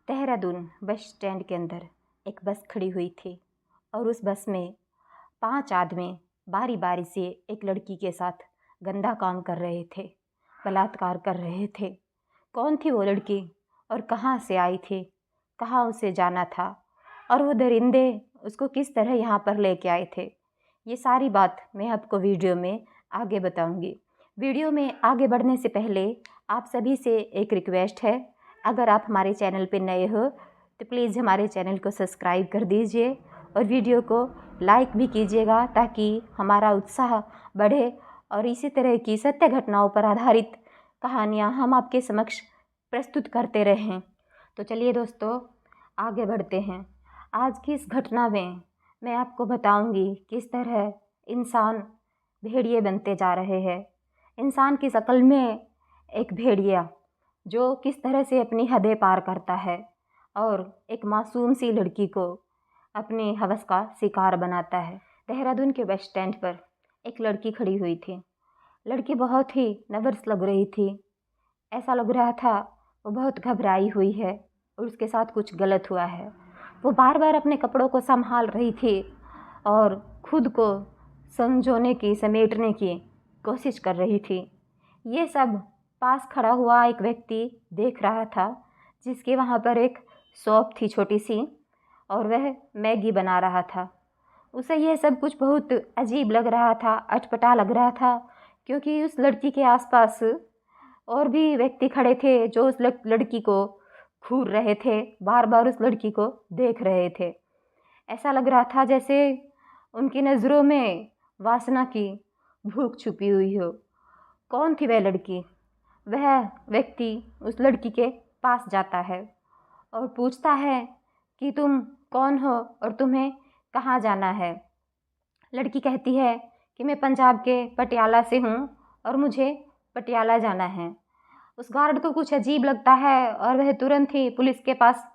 Dehradun bus stand के अंदर एक बस खड़ी हुई थी और उस बस में 5 आदमी बारी बारी से एक लड़की के साथ गंदा काम कर रहे थे, बलात्कार कर रहे थे। कौन थी वो लड़की और कहाँ से आई थी, कहाँ उसे जाना था और वो दरिंदे उसको किस तरह यहाँ पर लेके आए थे, ये सारी बात मैं आपको वीडियो में आगे बताऊंगी। वीडियो में आगे बढ़ने से पहले आप सभी से एक रिक्वेस्ट है, अगर आप हमारे चैनल पर नए हो तो प्लीज़ हमारे चैनल को सब्सक्राइब कर दीजिए और वीडियो को लाइक भी कीजिएगा ताकि हमारा उत्साह बढ़े और इसी तरह की सत्य घटनाओं पर आधारित कहानियाँ हम आपके समक्ष प्रस्तुत करते रहें। तो चलिए दोस्तों आगे बढ़ते हैं। आज की इस घटना में मैं आपको बताऊंगी किस तरह इंसान भेड़िए बनते जा रहे हैं। इंसान की शक्ल में एक भेड़िया जो किस तरह से अपनी हदें पार करता है और एक मासूम सी लड़की को अपने हवस का शिकार बनाता है। देहरादून के बस स्टैंड पर एक लड़की खड़ी हुई थी। लड़की बहुत ही नर्वस लग रही थी। ऐसा लग रहा था वो बहुत घबराई हुई है और उसके साथ कुछ गलत हुआ है। वो बार बार अपने कपड़ों को संभाल रही थी और खुद को संजोने की, समेटने की कोशिश कर रही थी। ये सब पास खड़ा हुआ एक व्यक्ति देख रहा था, जिसके वहाँ पर एक शॉप थी छोटी सी और वह मैगी बना रहा था। उसे यह सब कुछ बहुत अजीब लग रहा था, अटपटा लग रहा था, क्योंकि उस लड़की के आसपास और भी व्यक्ति खड़े थे जो उस लड़की को घूर रहे थे, बार बार उस लड़की को देख रहे थे। ऐसा लग रहा था जैसे उनकी नज़रों में वासना की भूख छुपी हुई हो। कौन थी वह लड़की? वह व्यक्ति उस लड़की के पास जाता है और पूछता है कि तुम कौन हो और तुम्हें कहाँ जाना है। लड़की कहती है कि मैं पंजाब के पटियाला से हूँ और मुझे पटियाला जाना है। उस गार्ड को कुछ अजीब लगता है और वह तुरंत ही पुलिस के पास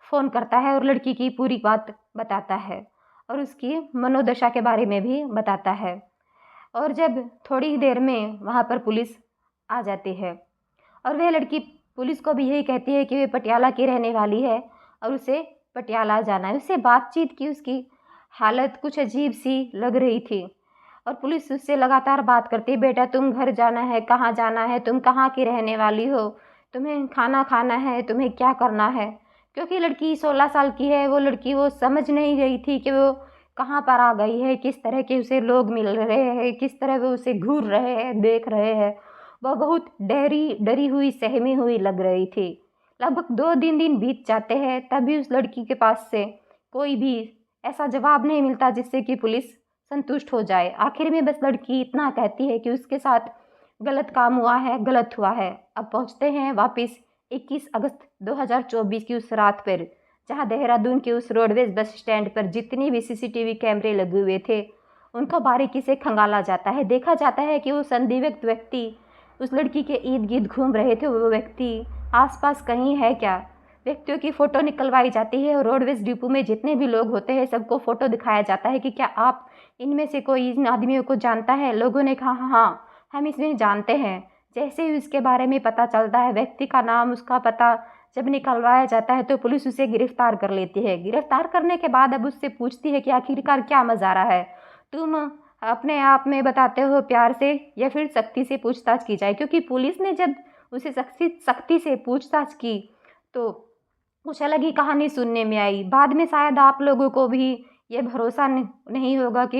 फ़ोन करता है और लड़की की पूरी बात बताता है और उसकी मनोदशा के बारे में भी बताता है। और जब थोड़ी ही देर में वहाँ पर पुलिस आ जाती है और वह लड़की पुलिस को भी यही कहती है कि वे पटियाला की रहने वाली है और उसे पटियाला जाना है। उससे बातचीत की उसकी हालत कुछ अजीब सी लग रही थी और पुलिस उससे लगातार बात करती, बेटा तुम घर जाना है, कहाँ जाना है, तुम कहाँ की रहने वाली हो, तुम्हें खाना खाना है, तुम्हें क्या करना है। क्योंकि लड़की 16 साल की है, वो लड़की वो समझ नहीं रही थी कि वो कहाँ पर आ गई है, किस तरह के उसे लोग मिल रहे हैं, किस तरह वो उसे घूर रहे हैं, देख रहे हैं। वह बहुत डरी हुई, सहमी हुई लग रही थी। लगभग 2 दिन बीत जाते हैं, तभी उस लड़की के पास से कोई भी ऐसा जवाब नहीं मिलता जिससे कि पुलिस संतुष्ट हो जाए। आखिर में बस लड़की इतना कहती है कि उसके साथ गलत काम हुआ है, गलत हुआ है। अब पहुंचते हैं वापस 21 अगस्त 2024 की उस रात पर, जहां देहरादून के उस रोडवेज बस स्टैंड पर जितने भी सीसीटीवी कैमरे लगे हुए थे उनको बारीकी से खंगाला जाता है। देखा जाता है कि वो संदिग्ध व्यक्ति उस लड़की के इर्द गिर्द घूम रहे थे, वो व्यक्ति आसपास कहीं है क्या। व्यक्तियों की फ़ोटो निकलवाई जाती है और रोडवेज डिपो में जितने भी लोग होते हैं सबको फ़ोटो दिखाया जाता है कि क्या आप इनमें से कोई इन आदमियों को जानता है। लोगों ने कहा हाँ हम इसमें जानते हैं। जैसे ही उसके बारे में पता चलता है, व्यक्ति का नाम, उसका पता जब निकलवाया जाता है तो पुलिस उसे गिरफ्तार कर लेती है। गिरफ्तार करने के बाद अब उससे पूछती है कि आखिरकार क्या मज़ारा है, तुम अपने आप में बताते हो प्यार से या फिर सख्ती से पूछताछ की जाए। क्योंकि पुलिस ने जब उसे सख्ती से पूछताछ की तो कुछ अलग ही कहानी सुनने में आई। बाद में शायद आप लोगों को भी ये भरोसा नहीं होगा कि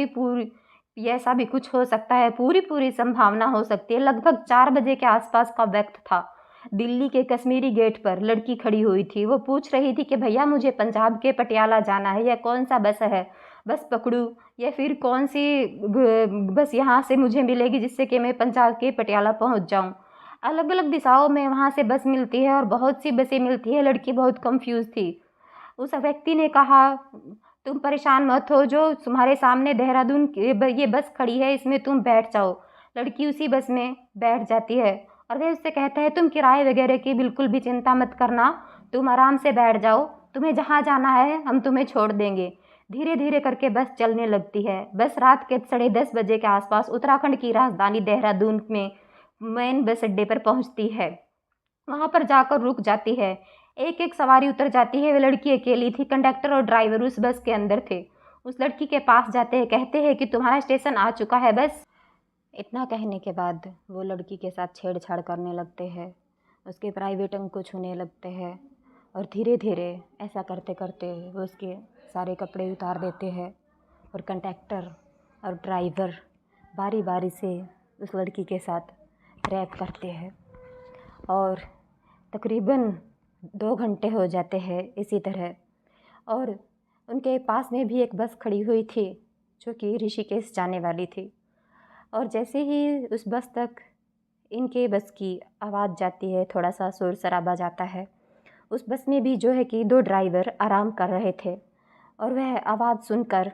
ये ऐसा भी कुछ हो सकता है, पूरी संभावना हो सकती है। लगभग 4 बजे के आसपास का वक्त था। दिल्ली के कश्मीरी गेट पर लड़की खड़ी हुई थी। वो पूछ रही थी कि भैया मुझे पंजाब के पटियाला जाना है, या कौन सा बस है, बस पकड़ूं या फिर कौन सी बस यहाँ से मुझे मिलेगी जिससे कि मैं पंजाब के पटियाला पहुँच जाऊँ। अलग अलग दिशाओं में वहाँ से बस मिलती है और बहुत सी बसें मिलती है। लड़की बहुत कंफ्यूज थी। उस व्यक्ति ने कहा तुम परेशान मत हो, जो तुम्हारे सामने देहरादून ये बस खड़ी है इसमें तुम बैठ जाओ। लड़की उसी बस में बैठ जाती है और वह उससे कहता है तुम किराए वगैरह की बिल्कुल भी चिंता मत करना, तुम आराम से बैठ जाओ, तुम्हें जहाँ जाना है हम तुम्हें छोड़ देंगे। धीरे धीरे करके बस चलने लगती है। बस रात के 10:30 बजे के आसपास उत्तराखंड की राजधानी देहरादून में मेन बस अड्डे पर पहुंचती है। वहां पर जाकर रुक जाती है। एक एक सवारी उतर जाती है। वह लड़की अकेली थी, कंडक्टर और ड्राइवर उस बस के अंदर थे। उस लड़की के पास जाते हैं, कहते हैं कि तुम्हारा स्टेशन आ चुका है बस। इतना कहने के बाद वो लड़की के साथ छेड़छाड़ करने लगते हैं, उसके प्राइवेट अंग को छूने लगते हैं और धीरे धीरे ऐसा करते करते वो उसके सारे कपड़े उतार देते हैं और कंडक्टर और ड्राइवर बारी बारी से उस लड़की के साथ रैप करते हैं और तकरीबन 2 घंटे हो जाते हैं इसी तरह। और उनके पास में भी एक बस खड़ी हुई थी जो कि ऋषिकेश जाने वाली थी। और जैसे ही उस बस तक इनके बस की आवाज़ जाती है, थोड़ा सा शोर शराबा जाता है। उस बस में भी जो है कि 2 ड्राइवर आराम कर रहे थे और वह आवाज़ सुनकर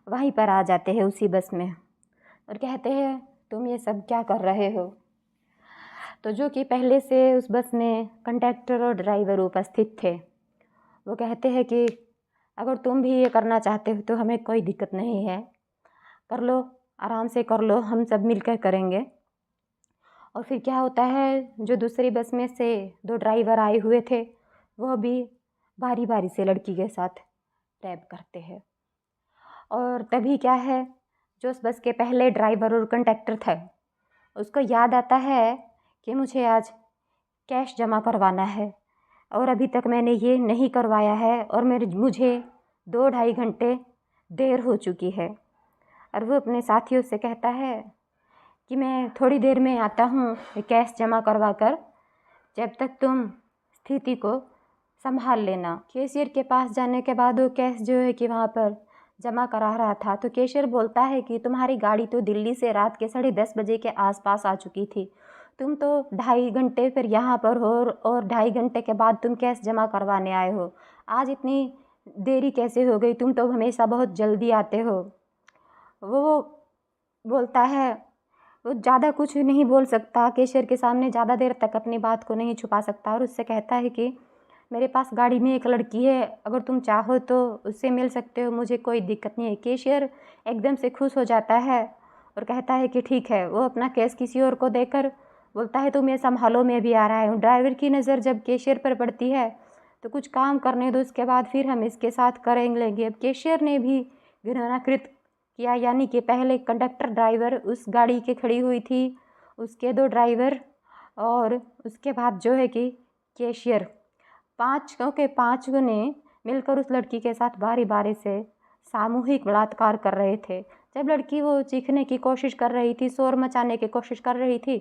वहीं पर आ जाते हैं उसी बस में और कहते हैं तुम ये सब क्या कर रहे हो। तो जो कि पहले से उस बस में कंडक्टर और ड्राइवर उपस्थित थे, वो कहते हैं कि अगर तुम भी ये करना चाहते हो तो हमें कोई दिक्कत नहीं है, कर लो, आराम से कर लो, हम सब मिलकर करेंगे। और फिर क्या होता है, जो दूसरी बस में से 2 ड्राइवर आए हुए थे वो भी बारी बारी से लड़की के साथ रैप करते हैं। और तभी क्या है, जो उस बस के पहले ड्राइवर और कंडक्टर थे उसको याद आता है कि मुझे आज कैश जमा करवाना है और अभी तक मैंने ये नहीं करवाया है और मुझे 2-2.5 घंटे देर हो चुकी है। और वो अपने साथियों से कहता है कि मैं थोड़ी देर में आता हूँ कैश जमा करवा कर, जब तक तुम स्थिति को संभाल लेना। कैशियर के पास जाने के बाद वो कैश जो है कि वहाँ पर जमा करा रहा था, तो कैशियर बोलता है कि तुम्हारी गाड़ी तो दिल्ली से रात के 10:30 बजे के आसपास आ चुकी थी, तुम तो 2.5 घंटे फिर यहाँ पर हो और 2.5 घंटे के बाद तुम कैश जमा करवाने आए हो, आज इतनी देरी कैसे हो गई, तुम तो हमेशा बहुत जल्दी आते हो। वो बोलता है, वो ज़्यादा कुछ नहीं बोल सकता, कैशियर के सामने ज़्यादा देर तक अपनी बात को नहीं छुपा सकता और उससे कहता है कि मेरे पास गाड़ी में एक लड़की है, अगर तुम चाहो तो उससे मिल सकते हो, मुझे कोई दिक्कत नहीं है। कैशियर एकदम से खुश हो जाता है और कहता है कि ठीक है। वो अपना केस किसी और को देकर बोलता है तुम ये संभालो, मैं भी आ रहा हूँ। ड्राइवर की नज़र जब कैशियर पर पड़ती है तो कुछ काम करने दो, उसके बाद फिर हम इसके साथ करेंगे। अब कैशियर ने भी घृणाकृत किया, यानी कि पहले कंडक्टर ड्राइवर उस गाड़ी के खड़ी हुई थी, उसके 2 ड्राइवर और उसके बाद जो है कि कैशियर, 5 ने मिलकर उस लड़की के साथ बारी बारी से सामूहिक बलात्कार कर रहे थे। जब लड़की वो चीखने की कोशिश कर रही थी, शोर मचाने की कोशिश कर रही थी,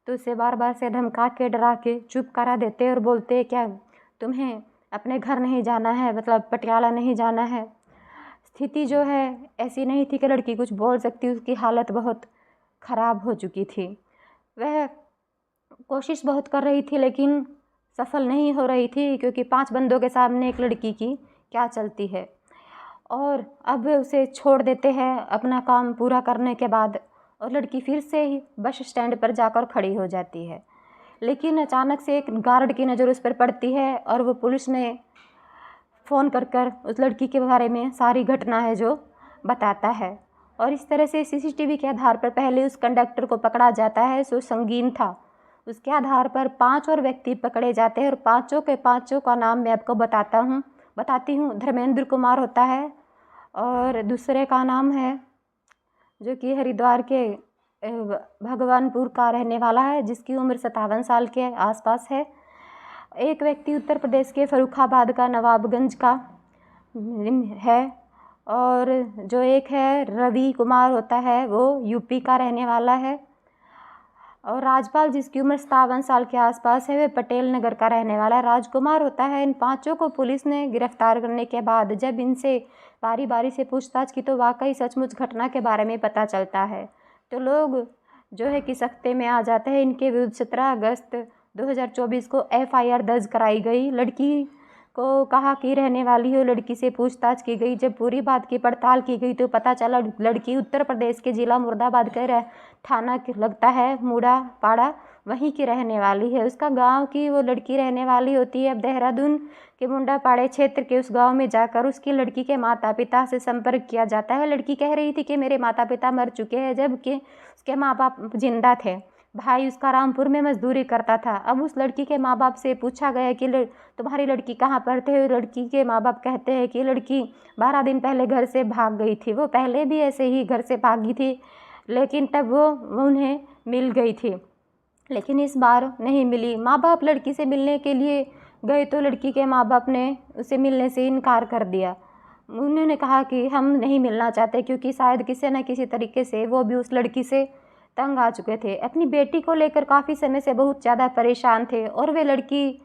तो उसे बार बार से धमका के डरा के चुप करा देते और बोलते क्या तुम्हें अपने घर नहीं जाना है, मतलब पटियाला नहीं जाना है। स्थिति जो है ऐसी नहीं थी कि लड़की कुछ बोल सकती, उसकी हालत बहुत ख़राब हो चुकी थी। वह कोशिश बहुत कर रही थी लेकिन सफल नहीं हो रही थी, क्योंकि 5 बंदों के सामने एक लड़की की क्या चलती है। और अब उसे छोड़ देते हैं अपना काम पूरा करने के बाद और लड़की फिर से ही बस स्टैंड पर जाकर खड़ी हो जाती है। लेकिन अचानक से एक गार्ड की नज़र उस पर पड़ती है और वो पुलिस में फ़ोन कर उस लड़की के बारे में सारी घटना है जो बताता है। और इस तरह से सीसीटीवी के आधार पर पहले उस कंडक्टर को पकड़ा जाता है जो संगीन था, उसके आधार पर 5 और व्यक्ति पकड़े जाते हैं और पाँचों के पाँचों का नाम मैं आपको बताती हूँ। धर्मेंद्र कुमार होता है और दूसरे का नाम है जो कि हरिद्वार के भगवानपुर का रहने वाला है, जिसकी उम्र 57 साल के आसपास है। एक व्यक्ति उत्तर प्रदेश के फर्रुखाबाद का नवाबगंज का है और जो एक है रवि कुमार होता है वो यूपी का रहने वाला है। और राजपाल जिसकी उम्र 57 साल के आसपास है वह पटेल नगर का रहने वाला है। राजकुमार होता है। इन 5 को पुलिस ने गिरफ्तार करने के बाद जब इनसे बारी बारी से पूछताछ की तो वाकई सचमुच घटना के बारे में पता चलता है, तो लोग जो है कि सख्ते में आ जाते हैं। इनके विरुद्ध 17 अगस्त 2024 को FIR दर्ज कराई गई। लड़की को कहा कि रहने वाली हो, लड़की से पूछताछ की गई। जब पूरी बात की पड़ताल की गई तो पता चला लड़की उत्तर प्रदेश के ज़िला मुर्दाबाद का थाना लगता है मूड़ा पाड़ा, वहीं की रहने वाली है। उसका गांव की वो लड़की रहने वाली होती है। अब देहरादून के मुंडा पाड़े क्षेत्र के उस गांव में जाकर उसकी लड़की के माता पिता से संपर्क किया जाता है। लड़की कह रही थी कि मेरे माता पिता मर चुके हैं, जबकि उसके माँ बाप जिंदा थे। भाई उसका रामपुर में मजदूरी करता था। अब उस लड़की के माँ बाप से पूछा गया कि तुम्हारी लड़की कहाँ पढ़ते है। लड़की के माँ बाप कहते हैं कि लड़की 12 दिन पहले घर से भाग गई थी। वो पहले भी ऐसे ही घर से भागी थी, लेकिन तब वो उन्हें मिल गई थी, लेकिन इस बार नहीं मिली। माँ बाप लड़की से मिलने के लिए गए तो लड़की के माँ बाप ने उसे मिलने से इनकार कर दिया। उन्होंने कहा कि हम नहीं मिलना चाहते, क्योंकि शायद किसी न किसी तरीके से वो भी उस लड़की से तंग आ चुके थे। अपनी बेटी को लेकर काफ़ी समय से बहुत ज़्यादा परेशान थे, और वे लड़की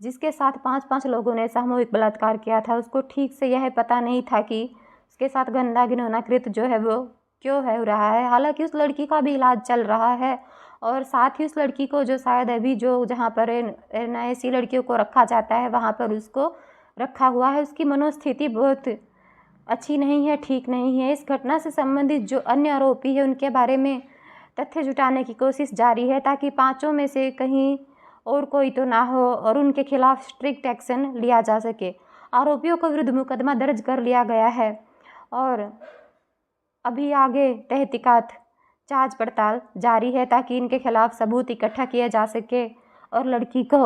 जिसके साथ 5-5 लोगों ने सामूहिक बलात्कार किया था, उसको ठीक से यह पता नहीं था कि उसके साथ गंदा घिनौना कृत्य जो है वो क्यों हो रहा है। हालांकि उस लड़की का भी इलाज चल रहा है, और साथ ही उस लड़की को जो शायद अभी जो जहाँ पर ऐसी लड़कियों को रखा जाता है वहाँ पर उसको रखा हुआ है। उसकी मनोस्थिति बहुत अच्छी नहीं है, ठीक नहीं है। इस घटना से संबंधित जो अन्य आरोपी है उनके बारे में तथ्य जुटाने की कोशिश जारी है, ताकि 5 में से कहीं और कोई तो ना हो और उनके खिलाफ स्ट्रिक्ट एक्शन लिया जा सके। आरोपियों के विरुद्ध मुकदमा दर्ज कर लिया गया है, और अभी आगे तहकीकात जांच पड़ताल जारी है, ताकि इनके खिलाफ सबूत इकट्ठा किया जा सके और लड़की को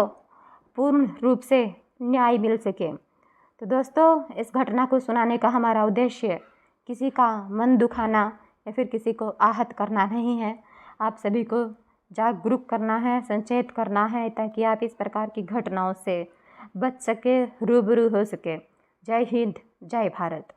पूर्ण रूप से न्याय मिल सके। तो दोस्तों, इस घटना को सुनाने का हमारा उद्देश्य किसी का मन दुखाना या फिर किसी को आहत करना नहीं है। आप सभी को जागरूक करना है, सचेत करना है, ताकि आप इस प्रकार की घटनाओं से बच सके, रूबरू हो सके। जय हिंद, जय भारत।